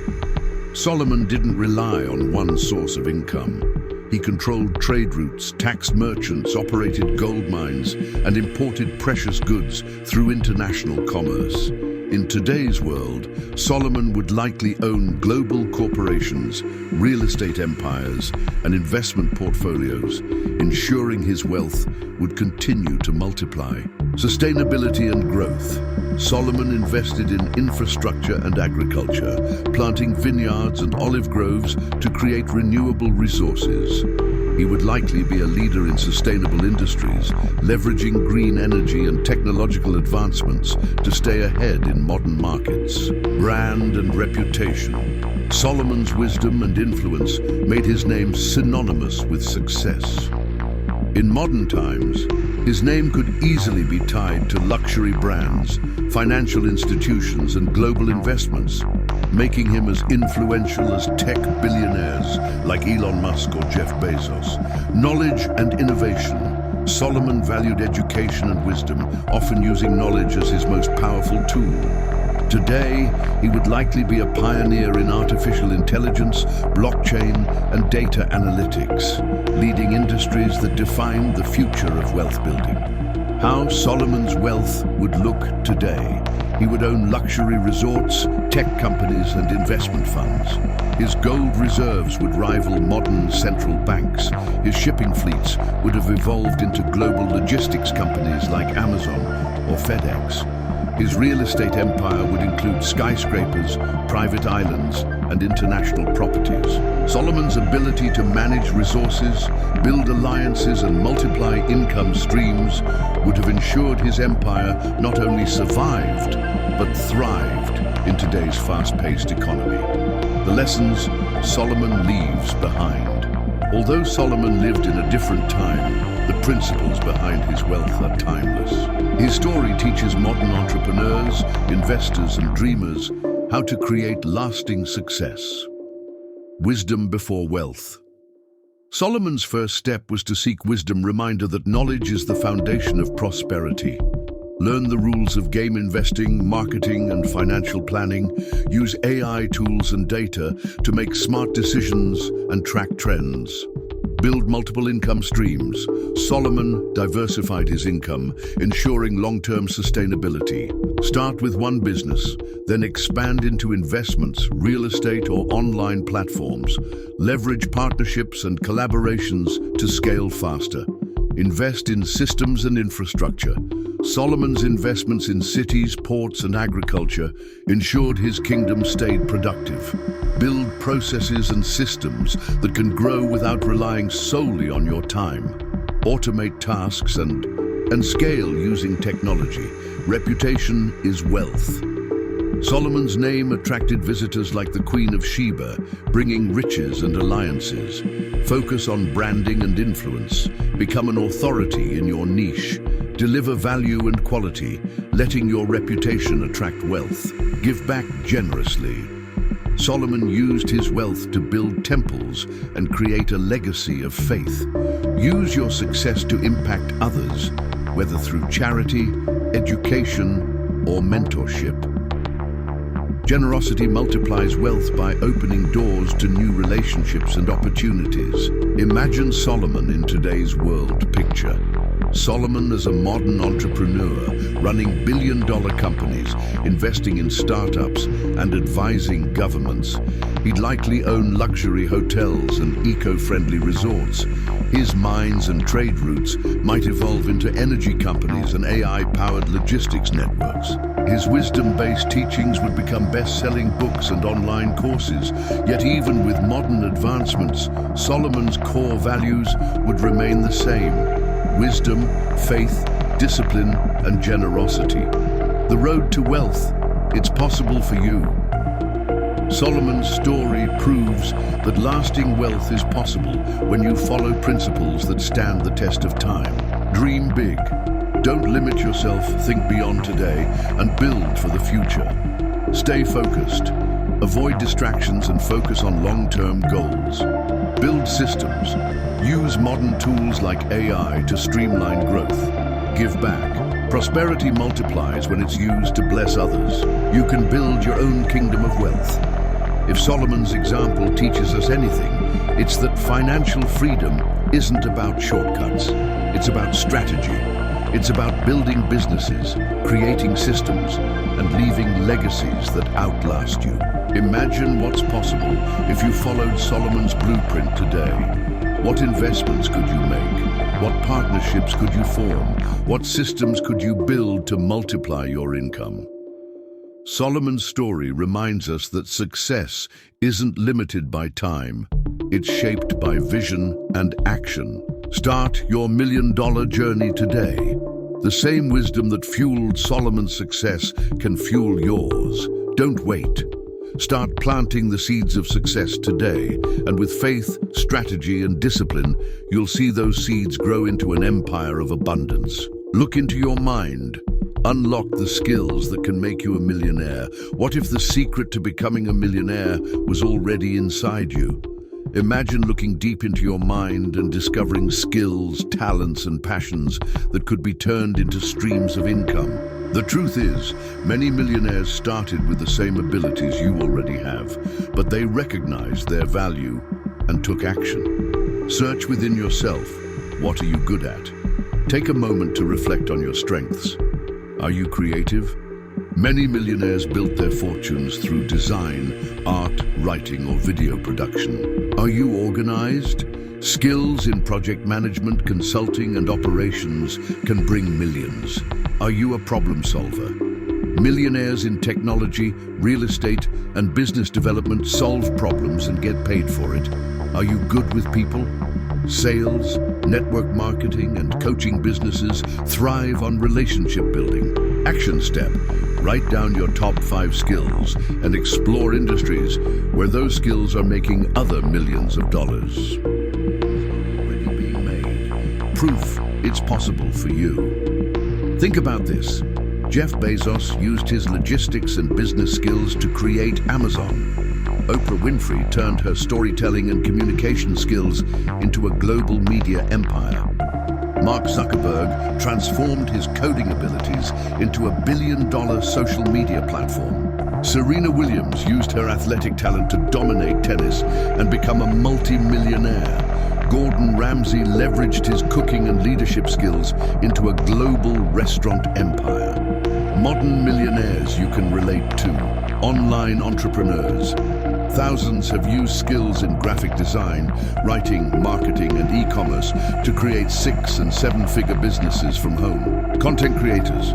Solomon didn't rely on one source of income. He controlled trade routes, taxed merchants, operated gold mines, and imported precious goods through international commerce. In today's world, Solomon would likely own global corporations, real estate empires, and investment portfolios, ensuring his wealth would continue to multiply. Sustainability and growth. Solomon invested in infrastructure and agriculture, planting vineyards and olive groves to create renewable resources. He would likely be a leader in sustainable industries, leveraging green energy and technological advancements to stay ahead in modern markets. Brand and reputation. Solomon's wisdom and influence made his name synonymous with success. In modern times, his name could easily be tied to luxury brands, financial institutions, and global investments, making him as influential as tech billionaires like Elon Musk or Jeff Bezos. Knowledge and innovation. Solomon valued education and wisdom, often using knowledge as his most powerful tool. Today, he would likely be a pioneer in artificial intelligence, blockchain, and data analytics, leading industries that define the future of wealth building. How Solomon's wealth would look today. He would own luxury resorts, tech companies, and investment funds. His gold reserves would rival modern central banks. His shipping fleets would have evolved into global logistics companies like Amazon or FedEx. His real estate empire would include skyscrapers, private islands, and international properties. Solomon's ability to manage resources, build alliances, and multiply income streams would have ensured his empire not only survived, but thrived in today's fast-paced economy. The lessons Solomon leaves behind. Although Solomon lived in a different time, the principles behind his wealth are timeless. His story teaches modern entrepreneurs, investors, and dreamers how to create lasting success. Wisdom before wealth. Solomon's first step was to seek wisdom, reminder that knowledge is the foundation of prosperity. Learn the rules of game investing, marketing, and financial planning. Use AI tools and data to make smart decisions and track trends. Build multiple income streams. Solomon diversified his income, ensuring long-term sustainability. Start with one business, then expand into investments, real estate, or online platforms. Leverage partnerships and collaborations to scale faster. Invest in systems and infrastructure. Solomon's investments in cities, ports, and agriculture ensured his kingdom stayed productive. Build processes and systems that can grow without relying solely on your time. Automate tasks and scale using technology. Reputation is wealth. Solomon's name attracted visitors like the Queen of Sheba, bringing riches and alliances. Focus on branding and influence. Become an authority in your niche. Deliver value and quality, letting your reputation attract wealth. Give back generously. Solomon used his wealth to build temples and create a legacy of faith. Use your success to impact others, whether through charity, education, or mentorship. Generosity multiplies wealth by opening doors to new relationships and opportunities. Imagine Solomon in today's world picture. Solomon as a modern entrepreneur, running billion-dollar companies, investing in startups, and advising governments. He'd likely own luxury hotels and eco-friendly resorts. His mines and trade routes might evolve into energy companies and AI-powered logistics networks. His wisdom-based teachings would become best-selling books and online courses. Yet even with modern advancements, Solomon's core values would remain the same: wisdom, faith, discipline, and generosity. The road to wealth, it's possible for you. Solomon's story proves that lasting wealth is possible when you follow principles that stand the test of time. Dream big. Don't limit yourself, think beyond today, and build for the future. Stay focused. Avoid distractions and focus on long-term goals. Build systems. Use modern tools like AI to streamline growth. Give back. Prosperity multiplies when it's used to bless others. You can build your own kingdom of wealth. If Solomon's example teaches us anything, it's that financial freedom isn't about shortcuts. It's about strategy. It's about building businesses, creating systems, and leaving legacies that outlast you. Imagine what's possible if you followed Solomon's blueprint today. What investments could you make? What partnerships could you form? What systems could you build to multiply your income? Solomon's story reminds us that success isn't limited by time. It's shaped by vision and action. Start your million-dollar journey today. The same wisdom that fueled Solomon's success can fuel yours. Don't wait. Start planting the seeds of success today, and with faith, strategy, and discipline, you'll see those seeds grow into an empire of abundance. Look into your mind. Unlock the skills that can make you a millionaire. What if the secret to becoming a millionaire was already inside you? Imagine looking deep into your mind and discovering skills, talents, and passions that could be turned into streams of income. The truth is, many millionaires started with the same abilities you already have, but they recognized their value and took action. Search within yourself. What are you good at? Take a moment to reflect on your strengths. Are you creative? Many millionaires built their fortunes through design, art, writing, or video production. Are you organized? Skills in project management, consulting, and operations can bring millions. Are you a problem solver? Millionaires in technology, real estate, and business development solve problems and get paid for it. Are you good with people? Sales, network marketing, and coaching businesses thrive on relationship building. Action step: write down your top 5 skills and explore industries where those skills are making other millions of dollars. Already being made. Proof it's possible for you. Think about this. Jeff Bezos used his logistics and business skills to create Amazon. Oprah Winfrey turned her storytelling and communication skills into a global media empire. Mark Zuckerberg transformed his coding abilities into a billion-dollar social media platform. Serena Williams used her athletic talent to dominate tennis and become a multi-millionaire. Gordon Ramsay leveraged his cooking and leadership skills into a global restaurant empire. Modern millionaires you can relate to: online entrepreneurs. Thousands have used skills in graphic design, writing, marketing, and e-commerce to create 6- and 7-figure businesses from home. Content creators.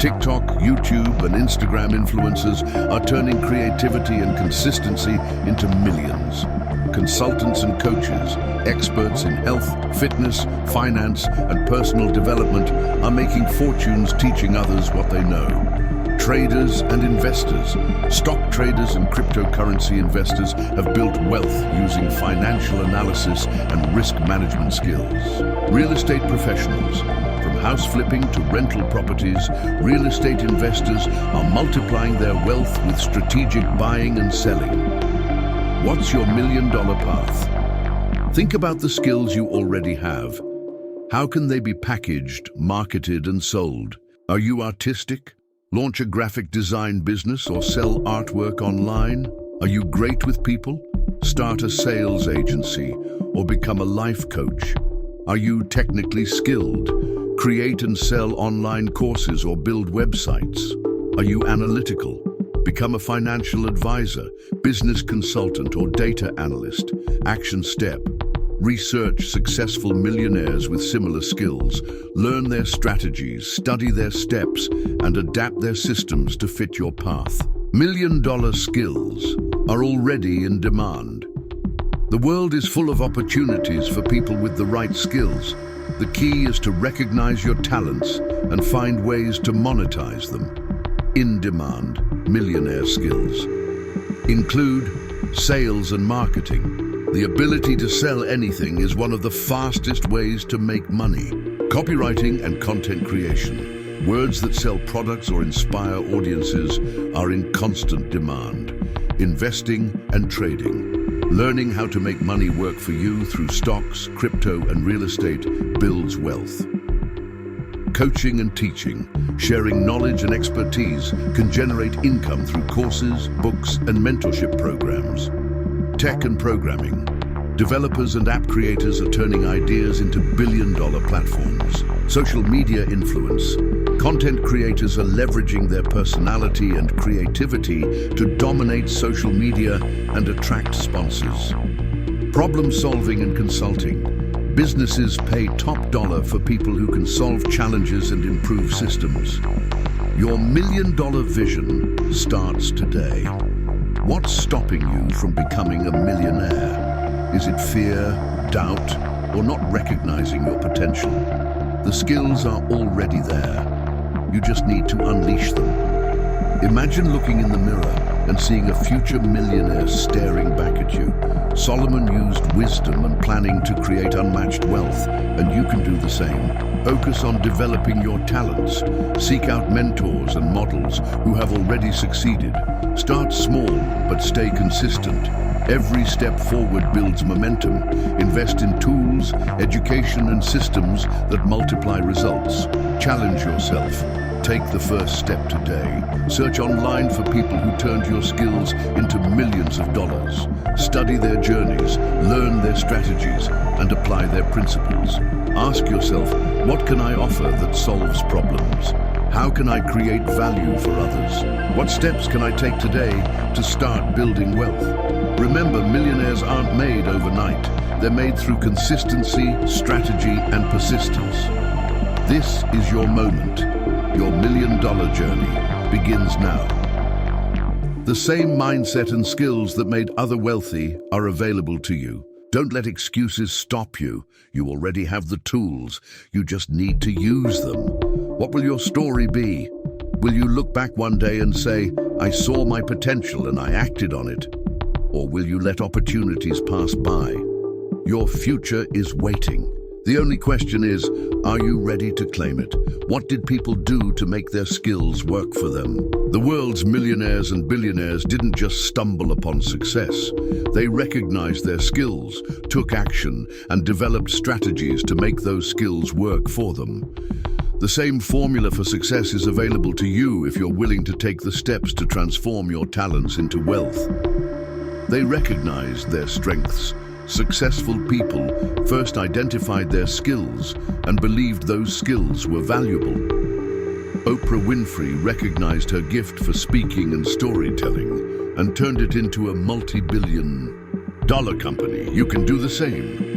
TikTok, YouTube, and Instagram influencers are turning creativity and consistency into millions. Consultants and coaches, experts in health, fitness, finance, and personal development are making fortunes teaching others what they know. Traders and investors. Stock traders and cryptocurrency investors have built wealth using financial analysis and risk management skills. Real estate professionals. From house flipping to rental properties, real estate investors are multiplying their wealth with strategic buying and selling. What's your million-dollar path? Think about the skills you already have. How can they be packaged, marketed, and sold? Are you artistic? Launch a graphic design business or sell artwork online? Are you great with people? Start a sales agency or become a life coach. Are you technically skilled? Create and sell online courses or build websites. Are you analytical? Become a financial advisor, business consultant, or data analyst. Action step: research successful millionaires with similar skills, learn their strategies, study their steps, and adapt their systems to fit your path. Million-dollar skills are already in demand. The world is full of opportunities for people with the right skills. The key is to recognize your talents and find ways to monetize them. In-demand millionaire skills include sales and marketing. The ability to sell anything is one of the fastest ways to make money. Copywriting and content creation. Words that sell products or inspire audiences are in constant demand. Investing and trading. Learning how to make money work for you through stocks, crypto, and real estate builds wealth. Coaching and teaching. Sharing knowledge and expertise can generate income through courses, books, and mentorship programs. Tech and programming. Developers and app creators are turning ideas into billion-dollar platforms. Social media influence. Content creators are leveraging their personality and creativity to dominate social media and attract sponsors. Problem solving and consulting. Businesses pay top dollar for people who can solve challenges and improve systems. Your million-dollar vision starts today. What's stopping you from becoming a millionaire? Is it fear, doubt, or not recognizing your potential? The skills are already there. You just need to unleash them. Imagine looking in the mirror and seeing a future millionaire staring back at you. Solomon used wisdom and planning to create unmatched wealth, and you can do the same. Focus on developing your talents. Seek out mentors and models who have already succeeded. Start small, but stay consistent. Every step forward builds momentum. Invest in tools, education, and systems that multiply results. Challenge yourself. Take the first step today. Search online for people who turned your skills into millions of dollars. Study their journeys, learn their strategies, and apply their principles. Ask yourself, what can I offer that solves problems? How can I create value for others? What steps can I take today to start building wealth? Remember, millionaires aren't made overnight. They're made through consistency, strategy, and persistence. This is your moment. Your million-dollar journey begins now. The same mindset and skills that made others wealthy are available to you. Don't let excuses stop you. You already have the tools. You just need to use them. What will your story be? Will you look back one day and say, I saw my potential and I acted on it? Or will you let opportunities pass by? Your future is waiting. The only question is, are you ready to claim it? What did people do to make their skills work for them? The world's millionaires and billionaires didn't just stumble upon success. They recognized their skills, took action, and developed strategies to make those skills work for them. The same formula for success is available to you if you're willing to take the steps to transform your talents into wealth. They recognized their strengths. Successful people first identified their skills and believed those skills were valuable. Oprah Winfrey recognized her gift for speaking and storytelling and turned it into a multi-billion-dollar company. You can do the same.